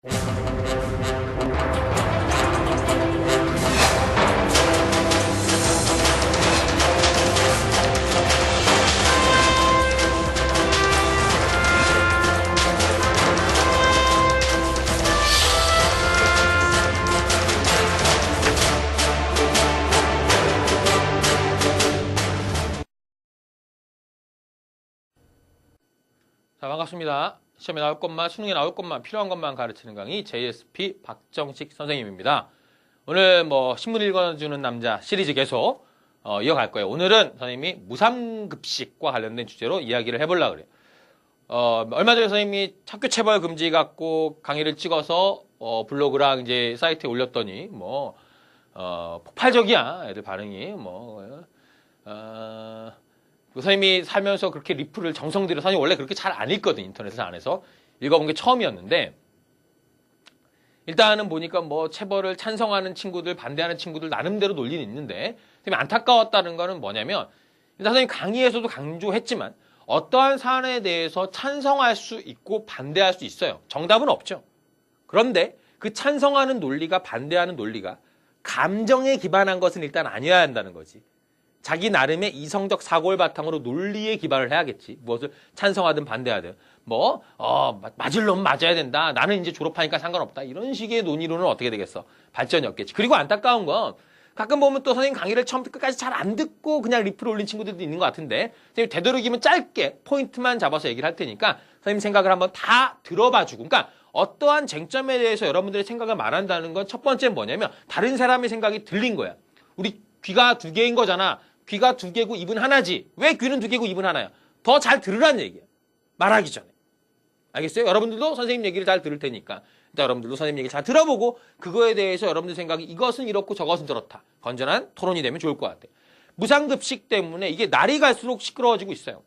자, 반갑습니다. 시험에 나올 것만, 수능에 나올 것만, 필요한 것만 가르치는 강의 JSP 박정식 선생님입니다. 오늘 신문 읽어주는 남자 시리즈 계속 이어갈 거예요. 오늘은 선생님이 무상급식과 관련된 주제로 이야기를 해보려고 그래요. 얼마 전에 선생님이 학교 체벌 금지 갖고 강의를 찍어서 블로그랑 이제 사이트에 올렸더니 폭발적이야. 애들 반응이 선생님이 살면서 그렇게 리플을 정성 들여 선생님 원래 그렇게 잘 안 읽거든. 인터넷 안에서 읽어본 게 처음이었는데 일단은 보니까 체벌을 찬성하는 친구들 반대하는 친구들 나름대로 논리는 있는데 선생님이 안타까웠다는 거는 뭐냐면 일단 선생님 강의에서도 강조했지만 어떠한 사안에 대해서 찬성할 수 있고 반대할 수 있어요. 정답은 없죠. 그런데 그 찬성하는 논리가 반대하는 논리가 감정에 기반한 것은 일단 아니어야 한다는 거지. 자기 나름의 이성적 사고를 바탕으로 논리에 기반을 해야겠지. 무엇을 찬성하든 반대하든. 맞을 놈 맞아야 된다. 나는 이제 졸업하니까 상관없다. 이런 식의 논의로는 어떻게 되겠어? 발전이 없겠지. 그리고 안타까운 건 가끔 보면 또 선생님 강의를 처음부터 끝까지 잘 안 듣고 그냥 리플 올린 친구들도 있는 것 같은데 선생님 되도록이면 짧게 포인트만 잡아서 얘기를 할 테니까 선생님 생각을 한번 다 들어봐주고 그러니까 어떠한 쟁점에 대해서 여러분들의 생각을 말한다는 건 첫 번째는 뭐냐면 다른 사람의 생각이 들린 거야. 우리 귀가 두 개인 거잖아. 귀가 두 개고 입은 하나지. 왜 귀는 두 개고 입은 하나야? 더 잘 들으란 얘기야. 말하기 전에. 알겠어요? 여러분들도 선생님 얘기를 잘 들을 테니까. 일단 여러분들도 선생님 얘기 잘 들어보고 그거에 대해서 여러분들 생각이 이것은 이렇고 저것은 저렇다. 건전한 토론이 되면 좋을 것 같아. 무상급식 때문에 이게 날이 갈수록 시끄러워지고 있어요.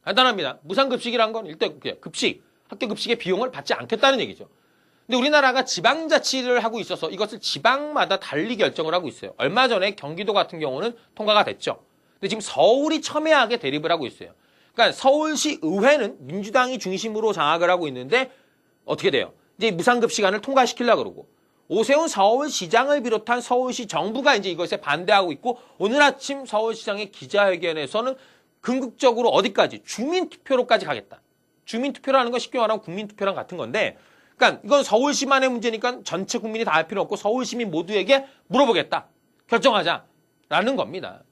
간단합니다. 무상급식이란 건 일단 급식, 학교 급식의 비용을 받지 않겠다는 얘기죠. 근데 우리나라가 지방자치를 하고 있어서 이것을 지방마다 달리 결정을 하고 있어요. 얼마 전에 경기도 같은 경우는 통과가 됐죠. 근데 지금 서울이 첨예하게 대립을 하고 있어요. 그러니까 서울시 의회는 민주당이 중심으로 장악을 하고 있는데 어떻게 돼요? 이제 무상급식안을 통과시키려고 그러고 오세훈 서울시장을 비롯한 서울시 정부가 이제 이것에 반대하고 있고 오늘 아침 서울시장의 기자회견에서는 궁극적으로 어디까지? 주민투표로까지 가겠다. 주민투표라는 건 쉽게 말하면 국민투표랑 같은 건데 그러니까 이건 서울시만의 문제니까 전체 국민이 다 할 필요 없고 서울 시민 모두에게 물어보겠다. 결정하자라는 겁니다.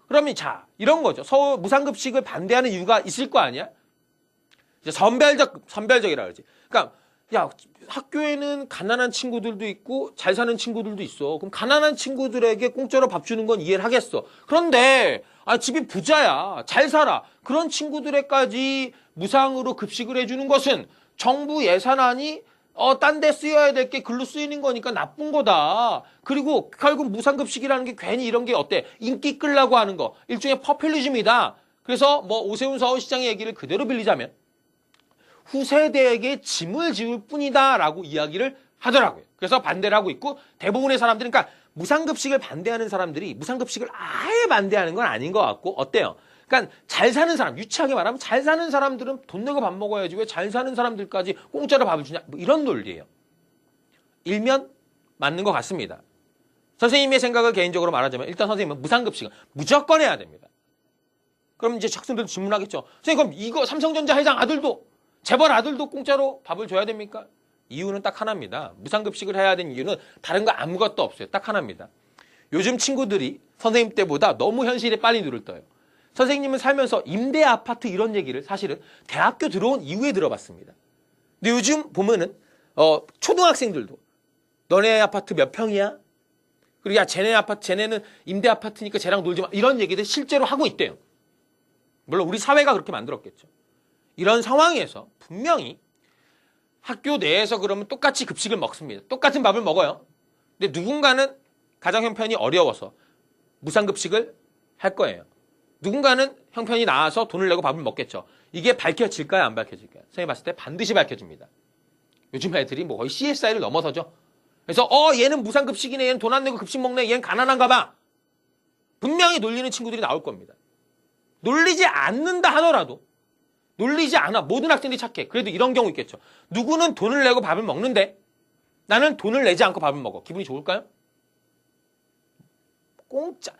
그러면 자 이런 거죠. 서울 무상급식을 반대하는 이유가 있을 거 아니야? 이제 선별적이라 그러지. 그러니까 야 학교에는 가난한 친구들도 있고 잘 사는 친구들도 있어. 그럼 가난한 친구들에게 공짜로 밥 주는 건 이해를 하겠어. 그런데 집이 부자야. 잘 살아. 그런 친구들에까지 무상으로 급식을 해주는 것은 정부 예산안이 딴 데 쓰여야 될 게 글로 쓰이는 거니까 나쁜 거다. 그리고 결국 무상급식이라는 게 괜히 이런 게 어때? 인기 끌라고 하는 거. 일종의 퍼퓰리즘이다. 그래서 오세훈 서울시장의 얘기를 그대로 빌리자면 후세대에게 짐을 지울 뿐이다 라고 이야기를 하더라고요. 그래서 반대를 하고 있고 대부분의 사람들은 그러니까 무상급식을 반대하는 사람들이 무상급식을 아예 반대하는 건 아닌 것 같고 어때요? 그러니까 잘 사는 사람, 유치하게 말하면 잘 사는 사람들은 돈 내고 밥 먹어야지 왜 잘 사는 사람들까지 공짜로 밥을 주냐 이런 논리예요. 일면 맞는 것 같습니다. 선생님의 생각을 개인적으로 말하자면 일단 선생님은 무상급식은 무조건 해야 됩니다. 그럼 이제 학생들도 질문하겠죠. 선생님 그럼 이거 삼성전자 회장 아들도 재벌 아들도 공짜로 밥을 줘야 됩니까? 이유는 딱 하나입니다. 무상급식을 해야 되는 이유는 다른 거 아무것도 없어요. 딱 하나입니다. 요즘 친구들이 선생님 때보다 너무 현실에 빨리 눈을 떠요. 선생님은 살면서 임대 아파트 이런 얘기를 사실은 대학교 들어온 이후에 들어봤습니다. 근데 요즘 보면은 초등학생들도 너네 아파트 몇 평이야? 그리고 야 쟤네 아파트 쟤네는 임대 아파트니까 쟤랑 놀지 마 이런 얘기들 실제로 하고 있대요. 물론 우리 사회가 그렇게 만들었겠죠. 이런 상황에서 분명히 학교 내에서 그러면 똑같이 급식을 먹습니다. 똑같은 밥을 먹어요. 근데 누군가는 가정 형편이 어려워서 무상급식을 할 거예요. 누군가는 형편이 나아서 돈을 내고 밥을 먹겠죠. 이게 밝혀질까요? 안 밝혀질까요? 선생님이 봤을 때 반드시 밝혀집니다. 요즘 애들이 거의 CSI를 넘어서죠. 그래서 얘는 무상급식이네. 얘는 돈 안 내고 급식 먹네. 얘는 가난한가 봐. 분명히 놀리는 친구들이 나올 겁니다. 놀리지 않는다 하더라도 놀리지 않아. 모든 학생들이 착해. 그래도 이런 경우 있겠죠. 누구는 돈을 내고 밥을 먹는데 나는 돈을 내지 않고 밥을 먹어. 기분이 좋을까요? 공짜.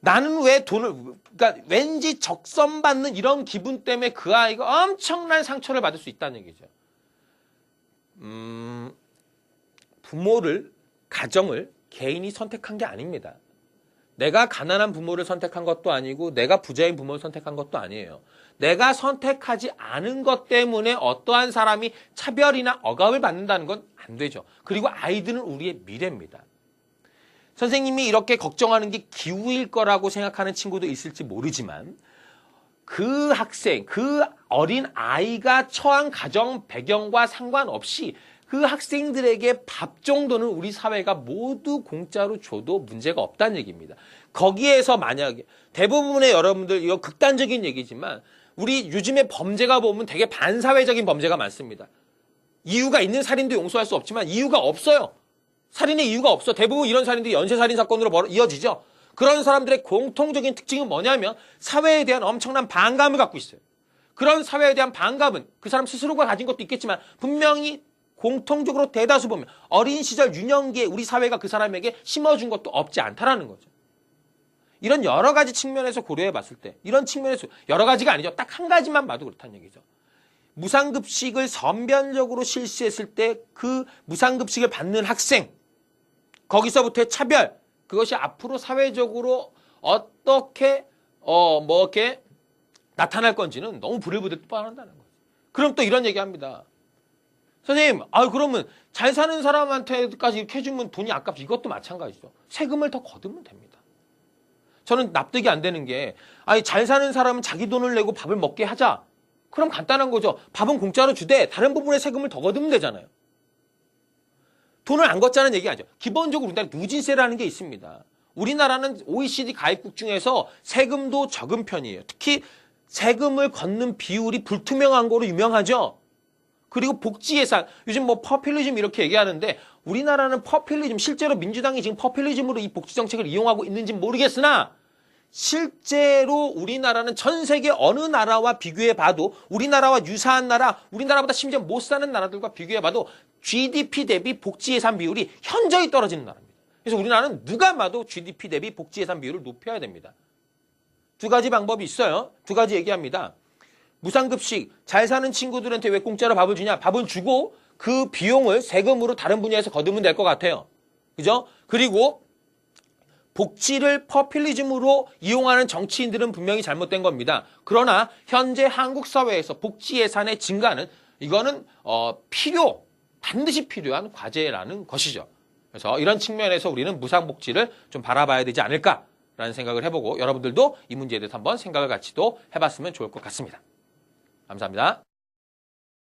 나는 왜 그러니까 왠지 적선받는 이런 기분 때문에 그 아이가 엄청난 상처를 받을 수 있다는 얘기죠. 부모를, 가정을 개인이 선택한 게 아닙니다. 내가 가난한 부모를 선택한 것도 아니고 내가 부자인 부모를 선택한 것도 아니에요. 내가 선택하지 않은 것 때문에 어떠한 사람이 차별이나 억압을 받는다는 건 안 되죠. 그리고 아이들은 우리의 미래입니다. 선생님이 이렇게 걱정하는 게 기우일 거라고 생각하는 친구도 있을지 모르지만 그 학생, 그 어린 아이가 처한 가정 배경과 상관없이 그 학생들에게 밥 정도는 우리 사회가 모두 공짜로 줘도 문제가 없다는 얘기입니다. 거기에서 만약에 대부분의 여러분들 이거 극단적인 얘기지만 우리 요즘에 범죄가 보면 되게 반사회적인 범죄가 많습니다. 이유가 있는 살인도 용서할 수 없지만 이유가 없어요. 살인의 이유가 없어. 대부분 이런 살인들이 연쇄살인 사건으로 이어지죠. 그런 사람들의 공통적인 특징은 뭐냐면 사회에 대한 엄청난 반감을 갖고 있어요. 그런 사회에 대한 반감은 그 사람 스스로가 가진 것도 있겠지만 분명히 공통적으로 대다수 보면 어린 시절 유년기에 우리 사회가 그 사람에게 심어준 것도 없지 않다라는 거죠. 이런 여러 가지 측면에서 고려해 봤을 때 이런 측면에서 여러 가지가 아니죠. 딱 한 가지만 봐도 그렇다는 얘기죠. 무상급식을 선변적으로 실시했을 때 그 무상급식을 받는 학생 거기서부터의 차별 그것이 앞으로 사회적으로 어떻게 이렇게 나타날 건지는 너무 불을 붙을 뻔한다는 거죠. 그럼 또 이런 얘기합니다. 선생님, 그러면 잘 사는 사람한테까지 이렇게 해주면 돈이 아깝지. 이것도 마찬가지죠. 세금을 더 거두면 됩니다. 저는 납득이 안 되는 게 잘 사는 사람은 자기 돈을 내고 밥을 먹게 하자. 그럼 간단한 거죠. 밥은 공짜로 주되 다른 부분에 세금을 더 거두면 되잖아요. 돈을 안 걷자는 얘기 아니죠. 기본적으로 우리나라 누진세라는 게 있습니다. 우리나라는 OECD 가입국 중에서 세금도 적은 편이에요. 특히 세금을 걷는 비율이 불투명한 거로 유명하죠. 그리고 복지 예산, 요즘 퍼퓰리즘 이렇게 얘기하는데 우리나라는 퍼퓰리즘, 실제로 민주당이 지금 퍼퓰리즘으로 이 복지 정책을 이용하고 있는지는 모르겠으나 실제로 우리나라는 전 세계 어느 나라와 비교해 봐도 우리나라와 유사한 나라, 우리나라보다 심지어 못 사는 나라들과 비교해 봐도 GDP 대비 복지 예산 비율이 현저히 떨어지는 나라입니다. 그래서 우리나라는 누가 봐도 GDP 대비 복지 예산 비율을 높여야 됩니다. 두 가지 방법이 있어요. 두 가지 얘기합니다. 무상급식, 잘 사는 친구들한테 왜 공짜로 밥을 주냐? 밥은 주고 그 비용을 세금으로 다른 분야에서 거두면 될 것 같아요. 그죠? 그리고 복지를 퍼퓰리즘으로 이용하는 정치인들은 분명히 잘못된 겁니다. 그러나 현재 한국 사회에서 복지 예산의 증가는 이거는 반드시 필요한 과제라는 것이죠. 그래서 이런 측면에서 우리는 무상복지를 좀 바라봐야 되지 않을까라는 생각을 해보고 여러분들도 이 문제에 대해서 한번 생각을 같이 또 해봤으면 좋을 것 같습니다. 감사합니다.